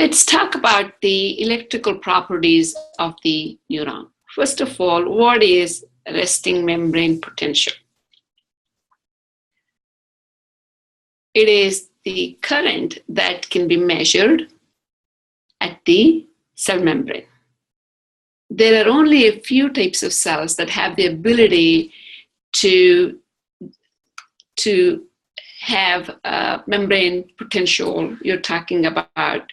Let's talk about the electrical properties of the neuron. First of all, what is resting membrane potential? It is the current that can be measured at the cell membrane. There are only a few types of cells that have the ability to have membrane potential. You're talking about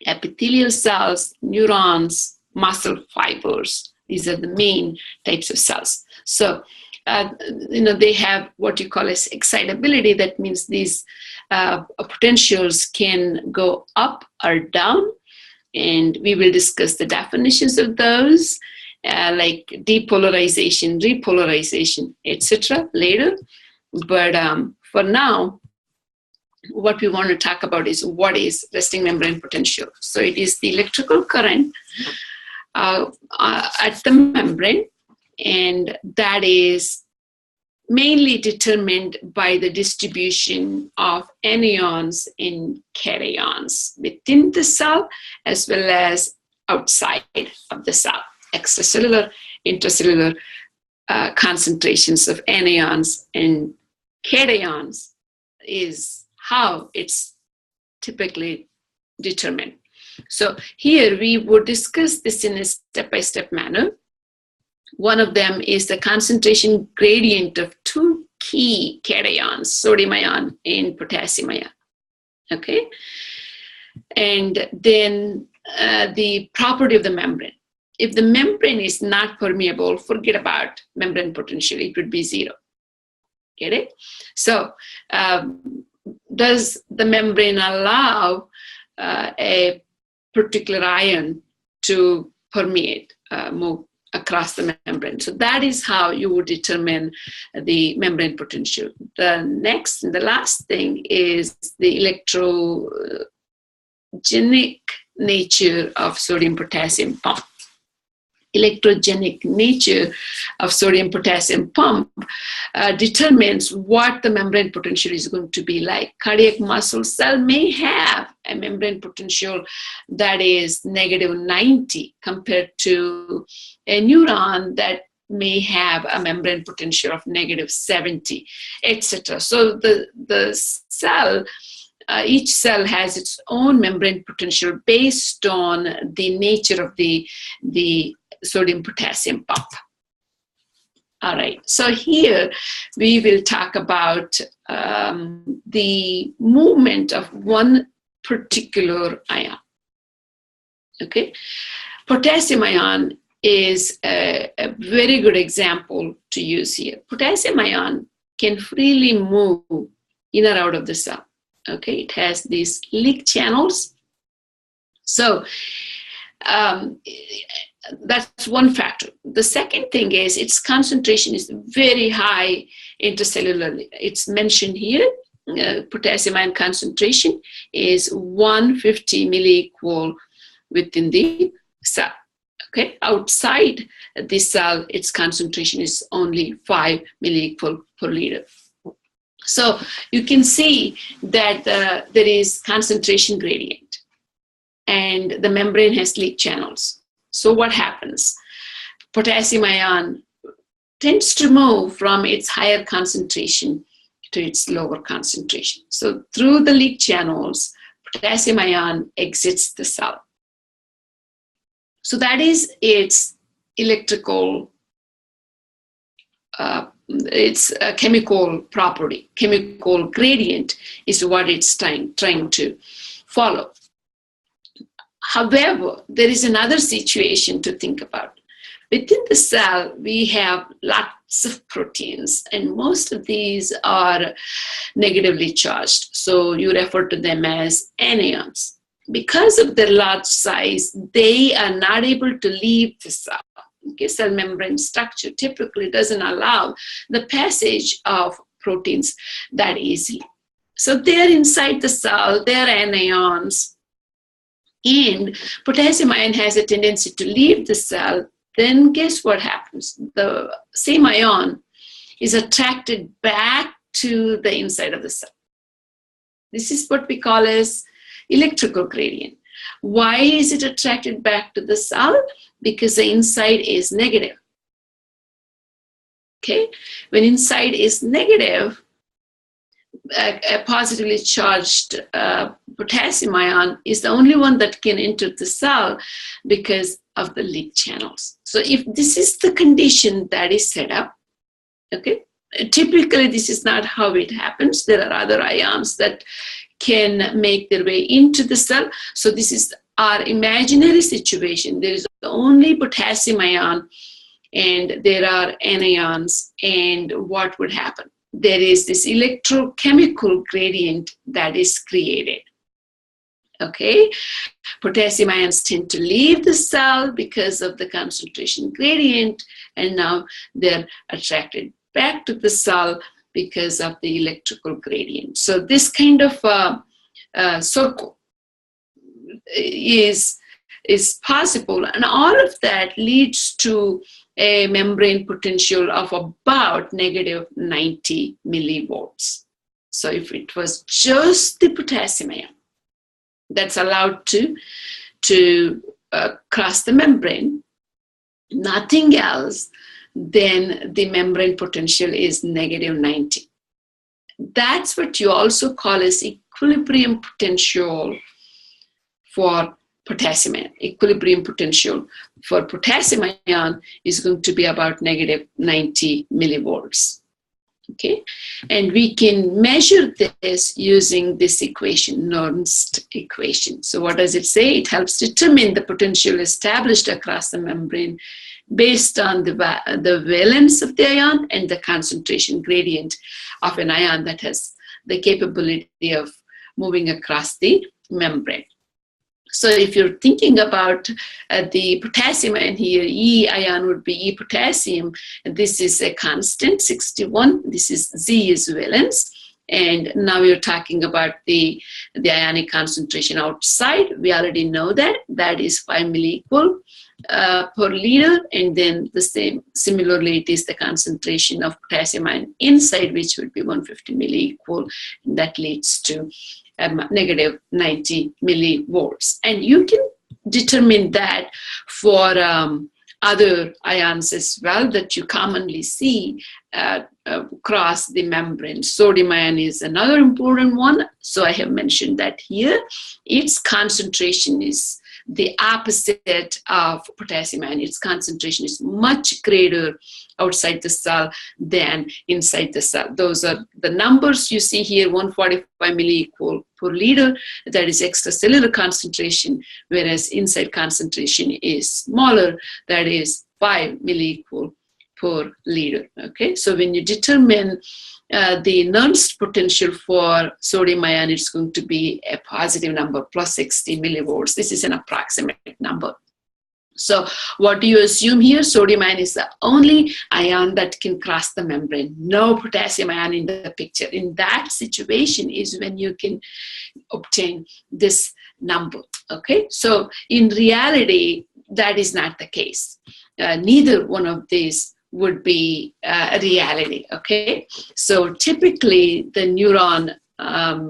epithelial cells, neurons, muscle fibers. These are the main types of cells. So, they have what you call as excitability. That means these potentials can go up or down, and we will discuss the definitions of those, like depolarization, repolarization, etc. later. But for now, what we want to talk about is what is resting membrane potential. So it is the electrical current at the membrane, and that is mainly determined by the distribution of anions and cations within the cell as well as outside of the cell. Extracellular, intracellular concentrations of anions and cations is how it's typically determined. So here we would discuss this in a step-by-step manner. One of them is the concentration gradient of two key cations, sodium ion and potassium ion. Okay? And then the property of the membrane. If the membrane is not permeable, forget about membrane potential. It would be zero. Get it? So, does the membrane allow a particular ion to permeate, move across the membrane? So that is how you would determine the membrane potential. The last thing is the electrogenic nature of sodium-potassium pump. Electrogenic nature of sodium-potassium pump determines what the membrane potential is going to be like. Cardiac muscle cell may have a membrane potential that is -90 compared to a neuron that may have a membrane potential of -70, etc. So the cell, each cell has its own membrane potential based on the nature of the sodium-potassium pump. All right, so here we will talk about the movement of one particular ion. Okay, potassium ion is a very good example to use here. Potassium ion can freely move in or out of the cell. Okay, it has these leak channels. So that's one factor. The second thing is its concentration is very high intracellularly. It's mentioned here. Potassium ion concentration is 150 milliequal within the cell. Okay, outside the cell, its concentration is only 5 milliequal per liter. So you can see that there is concentration gradient, and the membrane has leak channels. So what happens? Potassium ion tends to move from its higher concentration to its lower concentration. So through the leak channels, potassium ion exits the cell. So that is its electrical, its chemical property. Chemical gradient is what it's trying to follow. However, there is another situation to think about. Within the cell, we have lots of proteins, and most of these are negatively charged. So you refer to them as anions. Because of their large size, they are not able to leave the cell. Okay, cell membrane structure typically doesn't allow the passage of proteins that easily. So they're inside the cell, they're anions, and potassium ion has a tendency to leave the cell. Then guess what happens? The same ion is attracted back to the inside of the cell. This is what we call as electrical gradient. Why is it attracted back to the cell? Because the inside is negative. Okay, when inside is negative, a positively charged potassium ion is the only one that can enter the cell because of the leak channels. So if this is the condition that is set up, okay, typically this is not how it happens. There are other ions that can make their way into the cell. So this is our imaginary situation. There is only potassium ion and there are anions, and what would happen? There is this electrochemical gradient that is created. Okay, potassium ions tend to leave the cell because of the concentration gradient, and now they're attracted back to the cell because of the electrical gradient. So this kind of circle is possible, and all of that leads to a membrane potential of about negative 90 millivolts. So if it was just the potassium ion that's allowed to cross the membrane, nothing else, then the membrane potential is negative 90. That's what you also call as equilibrium potential for potassium ion. Equilibrium potential for potassium ion is going to be about negative 90 millivolts. Okay, and we can measure this using this equation, Nernst equation. So what does it say? It helps determine the potential established across the membrane based on the valence of the ion and the concentration gradient of an ion that has the capability of moving across the membrane. So if you're thinking about the potassium ion here, E ion would be E potassium, and this is a constant, 61. This is Z is valence. And now we're talking about the ionic concentration outside. We already know that. That is 5 milliequal per liter. And then similarly, it is the concentration of potassium ion inside, which would be 150 milliequal. And that leads to negative 90 millivolts. And you can determine that for other ions as well that you commonly see across the membrane. Sodium ion is another important one. So I have mentioned that here. Its concentration is the opposite of potassium ion. Its concentration is much greater outside the cell than inside the cell. Those are the numbers you see here, 145 milliequal per liter. That is extracellular concentration, whereas inside concentration is smaller, that is 5 milliequal per liter. Okay, so when you determine the Nernst potential for sodium ion, it's going to be a positive number, plus 60 millivolts. This is an approximate number. So what do you assume here? Sodium ion is the only ion that can cross the membrane. No potassium ion in the picture. In that situation is when you can obtain this number. Okay, so in reality, that is not the case. Neither one of these would be a reality. Okay, so typically the neuron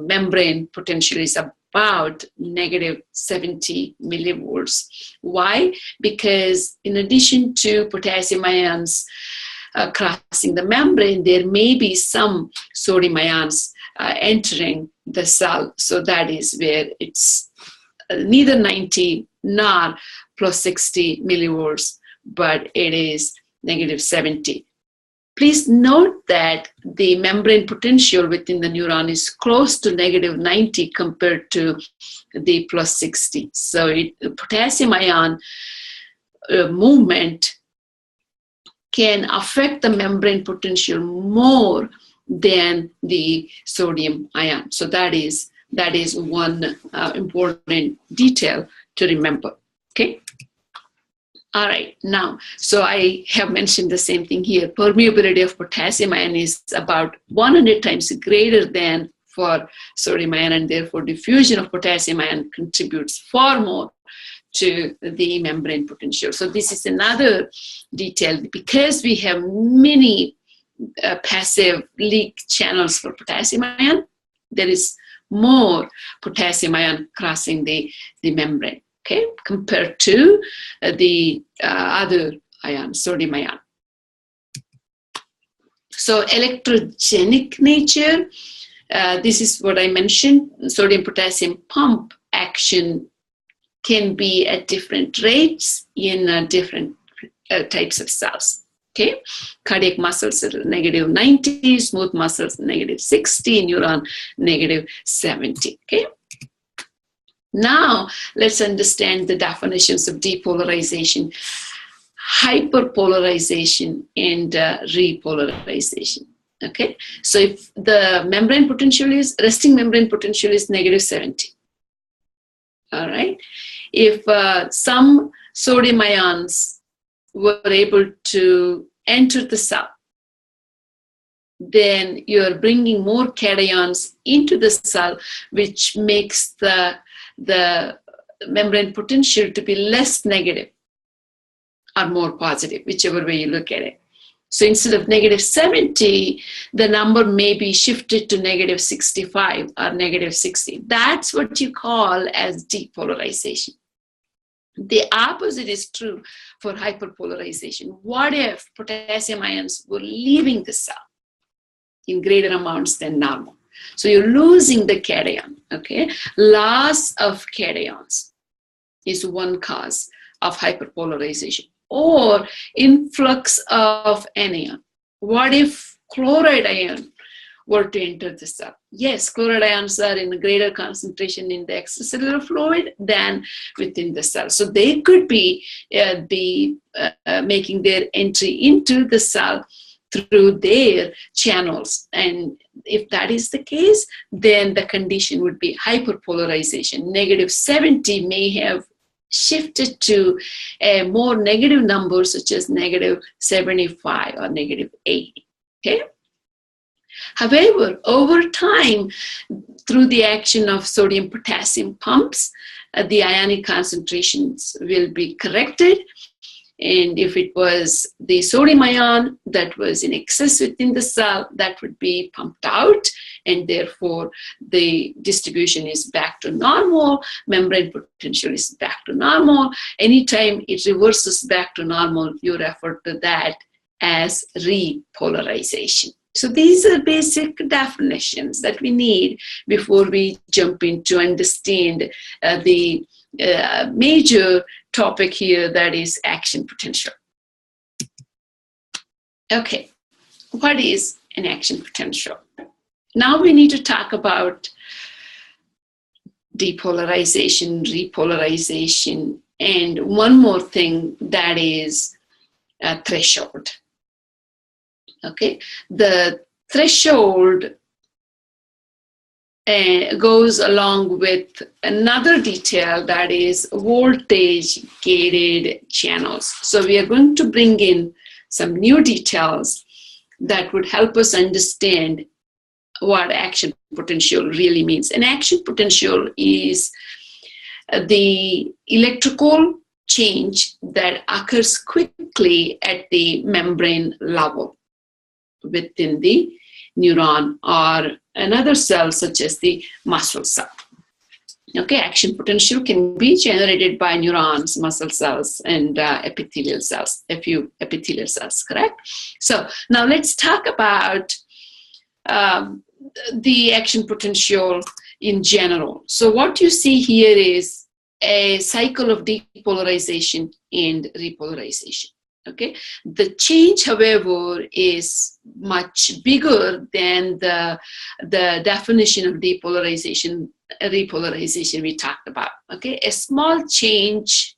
membrane potential is about negative 70 millivolts. Why? Because in addition to potassium ions crossing the membrane, there may be some sodium ions entering the cell. So that is where it's neither 90 nor plus 60 millivolts, but it is negative 70. Please note that the membrane potential within the neuron is close to negative 90 compared to the plus 60. So potassium ion movement can affect the membrane potential more than the sodium ion. So that is one important detail to remember. Okay. All right, now, so I have mentioned the same thing here. Permeability of potassium ion is about 100 times greater than for sodium ion, and therefore diffusion of potassium ion contributes far more to the membrane potential. So this is another detail. Because we have many passive leak channels for potassium ion, there is more potassium ion crossing the membrane, okay, compared to the other ion, sodium ion. So electrogenic nature, this is what I mentioned, sodium-potassium pump action can be at different rates in different types of cells. Okay, cardiac muscles are -90, smooth muscles -60, neuron -70. Okay. Now let's understand the definitions of depolarization, hyperpolarization, and repolarization. Okay, so if the membrane potential is, resting membrane potential is -70. All right, if some sodium ions were able to enter the cell, then you're bringing more cations into the cell, which makes the membrane potential to be less negative or more positive, whichever way you look at it. So instead of -70, the number may be shifted to -65 or -60. That's what you call as depolarization. The opposite is true for hyperpolarization. What if potassium ions were leaving the cell in greater amounts than normal? So you're losing the cation, okay? Loss of cations is one cause of hyperpolarization. Or influx of anion. What if chloride ion were to enter the cell? Yes, chloride ions are in a greater concentration in the extracellular fluid than within the cell. So they could be making their entry into the cell through their channels. And if that is the case, then the condition would be hyperpolarization. -70 may have shifted to a more negative number, such as -75 or -80. Okay. However, over time, through the action of sodium-potassium pumps, the ionic concentrations will be corrected. And if it was the sodium ion that was in excess within the cell, that would be pumped out, and therefore the distribution is back to normal, membrane potential is back to normal. Anytime it reverses back to normal, you refer to that as repolarization. So these are basic definitions that we need before we jump into understand the major topic here, that is action potential. Okay, what is an action potential? Now we need to talk about depolarization, repolarization, and one more thing, that is a threshold. Okay, the threshold goes along with another detail, that is voltage gated channels. So we are going to bring in some new details that would help us understand what action potential really means. An action potential is the electrical change that occurs quickly at the membrane level within the neuron or another cell, such as the muscle cell. Okay, action potential can be generated by neurons, muscle cells, and epithelial cells, a few epithelial cells, correct? So now let's talk about the action potential in general. So what you see here is a cycle of depolarization and repolarization. Okay, the change, however, is much bigger than the definition of depolarization, repolarization we talked about. Okay, a small change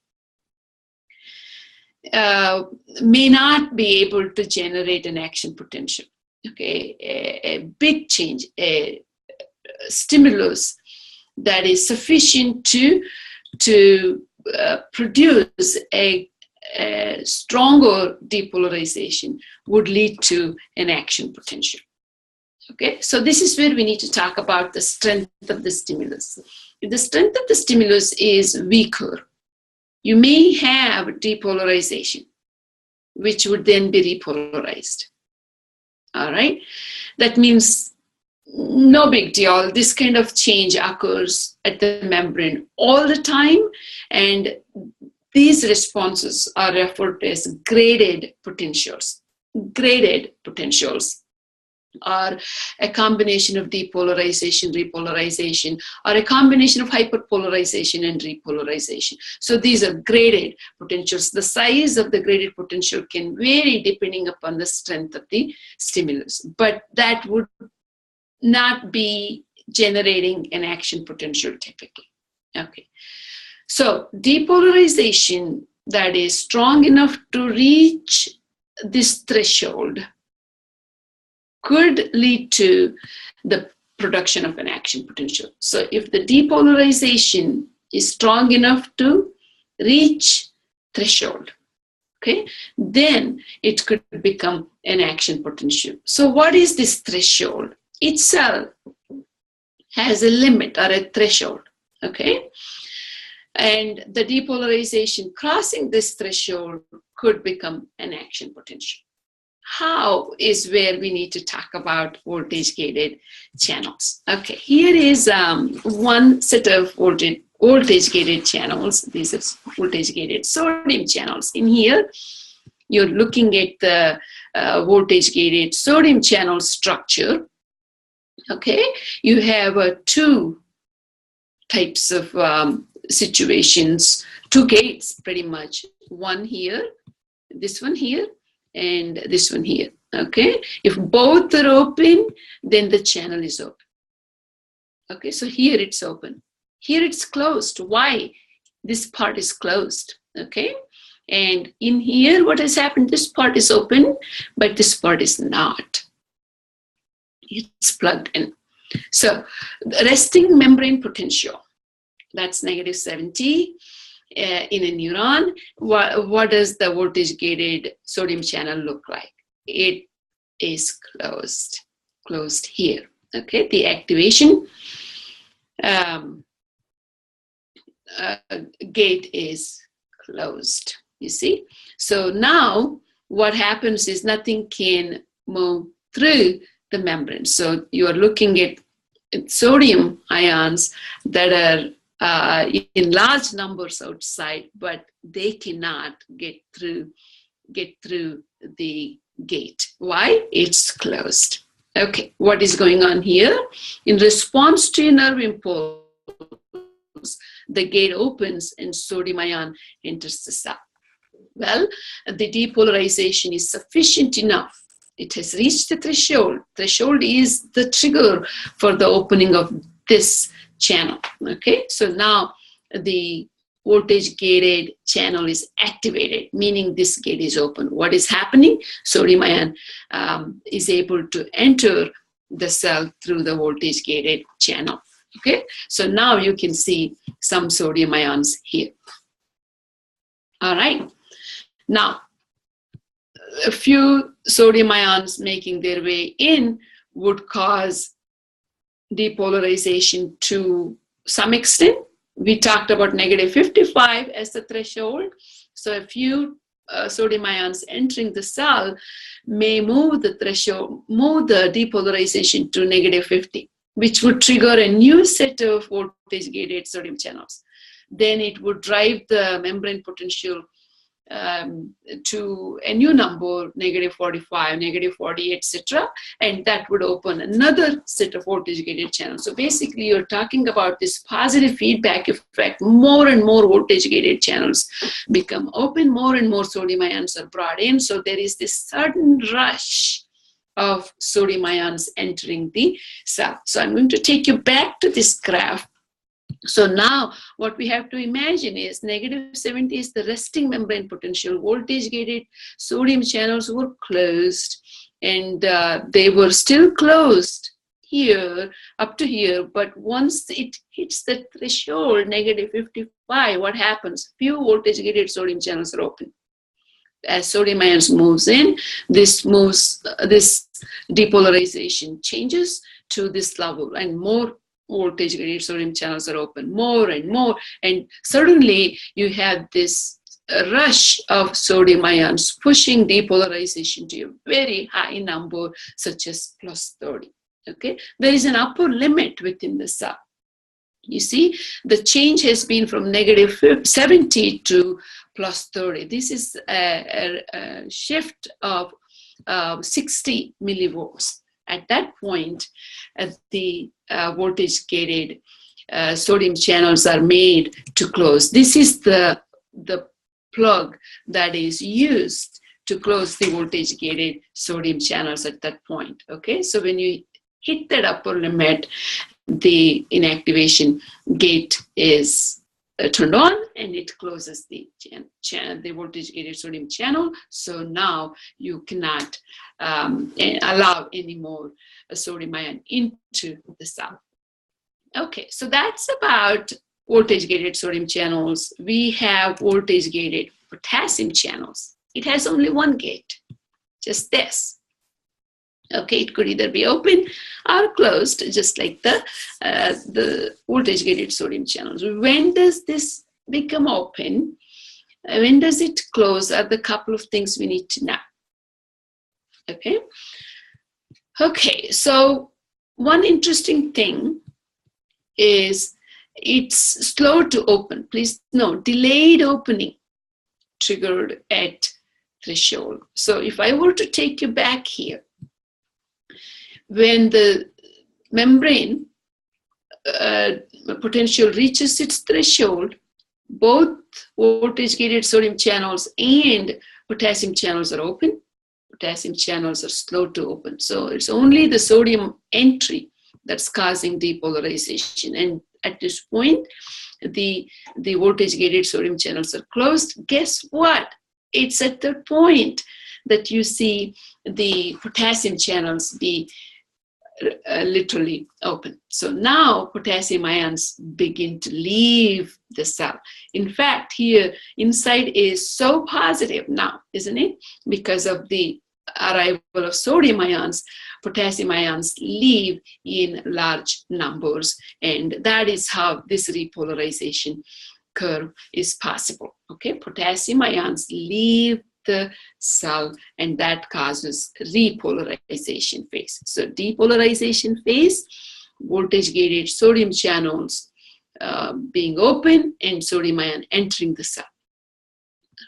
may not be able to generate an action potential. Okay, a big change, a stimulus that is sufficient to produce a stronger depolarization would lead to an action potential. Okay, so this is where we need to talk about the strength of the stimulus. If the strength of the stimulus is weaker, you may have depolarization, which would then be repolarized. All right, that means no big deal. This kind of change occurs at the membrane all the time, and these responses are referred to as graded potentials. Graded potentials are a combination of depolarization, repolarization, or a combination of hyperpolarization and repolarization. So these are graded potentials. The size of the graded potential can vary depending upon the strength of the stimulus, but that would not be generating an action potential typically. Okay. So depolarization that is strong enough to reach this threshold could lead to the production of an action potential. So if the depolarization is strong enough to reach threshold, okay, then it could become an action potential. So what is this threshold? Each cell has a limit or a threshold, okay? And the depolarization crossing this threshold could become an action potential. How is where we need to talk about voltage-gated channels. Okay, here is one set of voltage-gated channels. These are voltage-gated sodium channels. In here, you're looking at the voltage-gated sodium channel structure. Okay, you have two types of situations, two gates pretty much. One here, this one here, and this one here. Okay, if both are open, then the channel is open. Okay, so here it's open, here it's closed. Why? This part is closed. Okay, and in here what has happened, this part is open, but this part is not. It's plugged in. So the resting membrane potential, that's -70 in a neuron. What does the voltage-gated sodium channel look like? It is closed here. Okay, the activation gate is closed, you see. So now what happens is nothing can move through the membrane. So you are looking at sodium ions that are in large numbers outside, but they cannot get through the gate. Why? It's closed. Okay, what is going on here? In response to a nerve impulse, the gate opens and sodium ion enters the cell. Well, the depolarization is sufficient enough. It has reached the threshold. Threshold is the trigger for the opening of this channel. Okay, so now the voltage-gated channel is activated, meaning this gate is open. What is happening? Sodium ion is able to enter the cell through the voltage-gated channel. Okay, so now you can see some sodium ions here. All right, now a few sodium ions making their way in would cause depolarization to some extent. We talked about -55 as the threshold. So a few sodium ions entering the cell may move the threshold, move the depolarization to -50, which would trigger a new set of voltage-gated sodium channels. Then it would drive the membrane potential to a new number, -45, -40, etc., and that would open another set of voltage-gated channels. So basically, you're talking about this positive feedback effect. More and more voltage-gated channels become open, more and more sodium ions are brought in. So there is this sudden rush of sodium ions entering the cell. So I'm going to take you back to this graph. So now what we have to imagine is -70 is the resting membrane potential. Voltage-gated sodium channels were closed, and they were still closed here up to here. But once it hits the threshold, -55, what happens? Few voltage-gated sodium channels are open. As sodium ions moves in, this depolarization changes to this level, and more voltage-gated sodium channels are open, more and more, and suddenly you have this rush of sodium ions pushing depolarization to a very high number, such as +30. Okay, there is an upper limit within the cell. You see, the change has been from negative 70 to plus 30. This is a shift of 60 millivolts. At that point, the voltage-gated sodium channels are made to close. This is the plug that is used to close the voltage-gated sodium channels at that point. Okay, so when you hit that upper limit, the inactivation gate is turned on and it closes the voltage-gated sodium channel. So now you cannot allow any more sodium ion into the cell. Okay, so that's about voltage-gated sodium channels. We have voltage-gated potassium channels. It has only one gate, just this. Okay, it could either be open or closed, just like the voltage-gated sodium channels. When does this become open? When does it close are the couple of things we need to know. Okay. Okay, so one interesting thing is it's slow to open. Please note, delayed opening triggered at threshold. So if I were to take you back here, when the membrane potential reaches its threshold, both voltage-gated sodium channels and potassium channels are open. Potassium channels are slow to open. So it's only the sodium entry that's causing depolarization. And at this point, the voltage-gated sodium channels are closed. Guess what? It's at the point that you see the potassium channels be literally open. So now potassium ions begin to leave the cell. In fact, here inside is so positive now, isn't it? Because of the arrival of sodium ions, potassium ions leave in large numbers, and that is how this repolarization curve is possible. Okay, potassium ions leave the cell, and that causes repolarization phase. So depolarization phase, voltage-gated sodium channels being open and sodium ion entering the cell.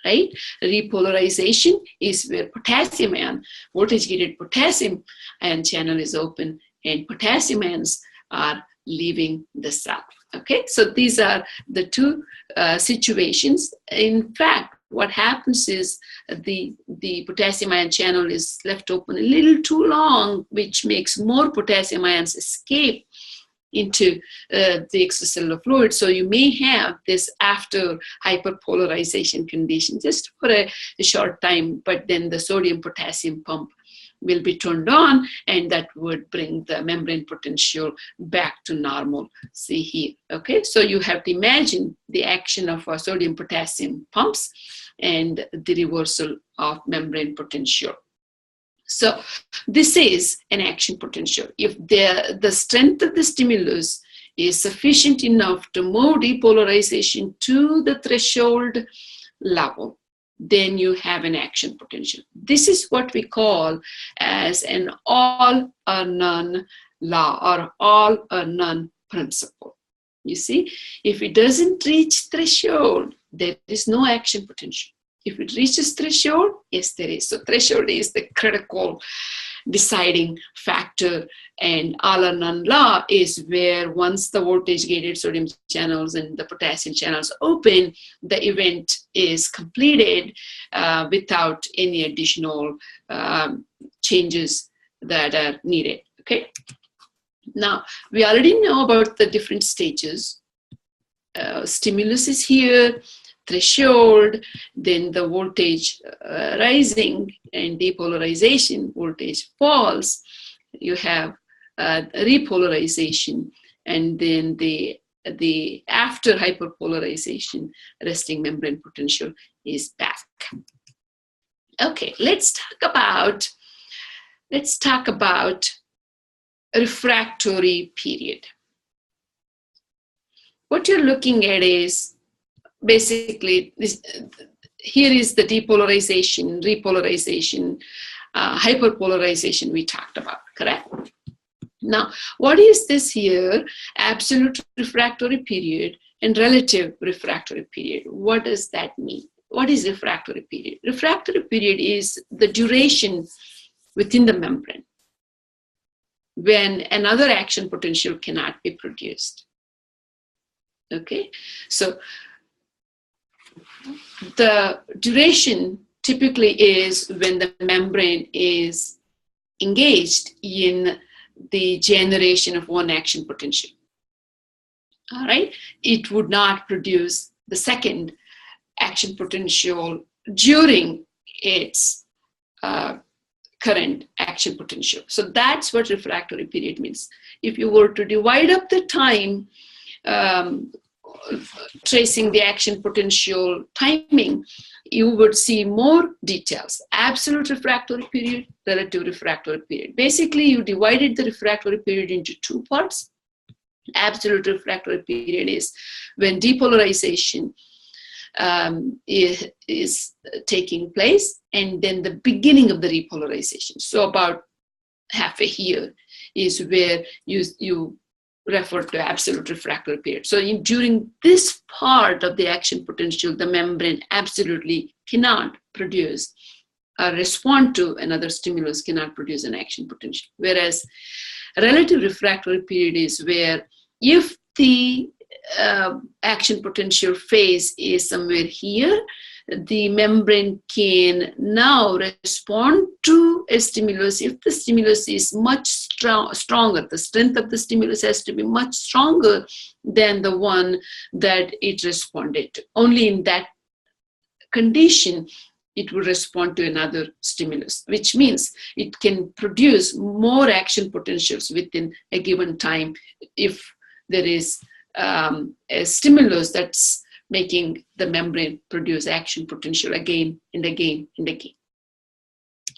Right? Repolarization is where potassium ion, voltage-gated potassium ion channel is open and potassium ions are leaving the cell. Okay, so these are the two situations. In fact, what happens is the potassium ion channel is left open a little too long, which makes more potassium ions escape into the extracellular fluid. So you may have this after hyperpolarization condition just for a short time, but then the sodium potassium pump will be turned on, and that would bring the membrane potential back to normal. See here, okay? So you have to imagine the action of our sodium potassium pumps and the reversal of membrane potential. So this is an action potential. If the strength of the stimulus is sufficient enough to move depolarization to the threshold level, then you have an action potential. This is what we call as an all or none law or all or none principle. You see, if it doesn't reach threshold, there is no action potential. If it reaches threshold, yes, there is. So threshold is the critical deciding factor, and all or none law is where once the voltage-gated sodium channels and the potassium channels open, the event is completed without any additional changes that are needed. Okay. Now, we already know about the different stages. Stimulus is here, threshold, then the voltage rising and depolarization, voltage falls. You have repolarization, and then the after hyperpolarization, resting membrane potential is back. Okay, let's talk about refractory period. What you're looking at is basically this. Here is the depolarization, repolarization, hyperpolarization we talked about, correct? Now, what is this here? Absolute refractory period and relative refractory period. What does that mean? What is refractory period? Refractory period is the duration within the membrane when another action potential cannot be produced. Okay, so the duration typically is when the membrane is engaged in the generation of one action potential. All right, it would not produce the second action potential during its current action potential. So that's what refractory period means. If you were to divide up the time tracing the action potential timing, you would see more details. Absolute refractory period, relative refractory period. Basically, you divided the refractory period into two parts. Absolute refractory period is when depolarization is taking place, and then the beginning of the repolarization. So about half a year is where you refer to absolute refractory period. So during this part of the action potential, the membrane absolutely cannot produce or respond to another stimulus, cannot produce an action potential. Whereas relative refractory period is where if the action potential phase is somewhere here, the membrane can now respond to a stimulus. If the stimulus is much stronger, the strength of the stimulus has to be much stronger than the one that it responded to. Only in that condition, it will respond to another stimulus, which means it can produce more action potentials within a given time if there is a stimulus that's making the membrane produce action potential again and again and again.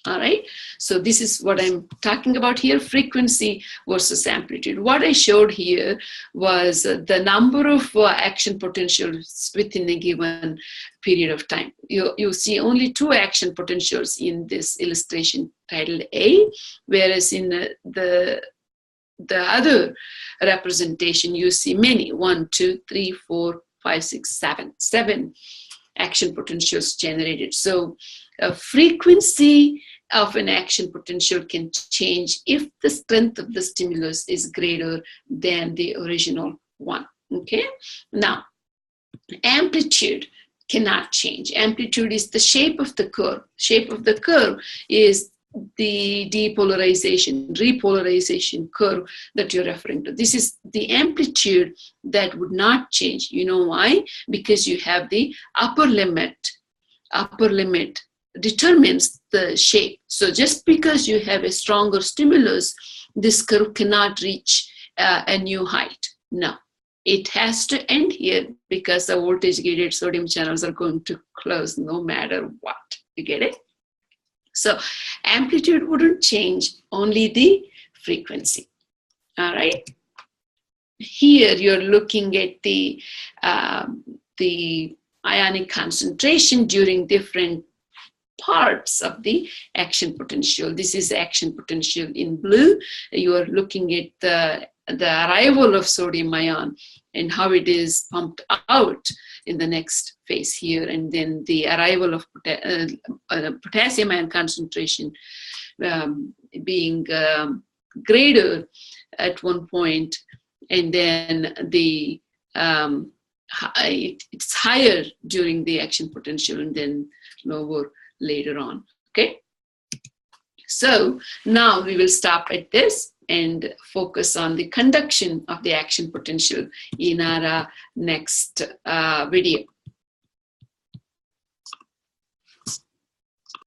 All right, so this is what I'm talking about here, frequency versus amplitude. What I showed here was the number of action potentials within a given period of time. You see only two action potentials in this illustration titled A, whereas in the other representation, you see many, 1, 2, 3, 4, 5, 6, 7 action potentials generated. So frequency of an action potential can change if the strength of the stimulus is greater than the original one. Okay, now amplitude cannot change. Amplitude is the shape of the curve. Shape of the curve is the depolarization, repolarization curve that you're referring to. This is the amplitude that would not change. You know why? Because you have the upper limit. Upper limit determines the shape. So just because you have a stronger stimulus, this curve cannot reach a new height. No, it has to end here because the voltage gated sodium channels are going to close no matter what. You get it? So amplitude wouldn't change, only the frequency. All right. Here you're looking at the ionic concentration during different parts of the action potential. This is action potential in blue. You are looking at the arrival of sodium ion and how it is pumped out in the next phase here, and then the arrival of potassium ion concentration being greater at one point, and then the it's higher during the action potential and then lower later on. Okay, so now we will stop at this and focus on the conduction of the action potential in our next video.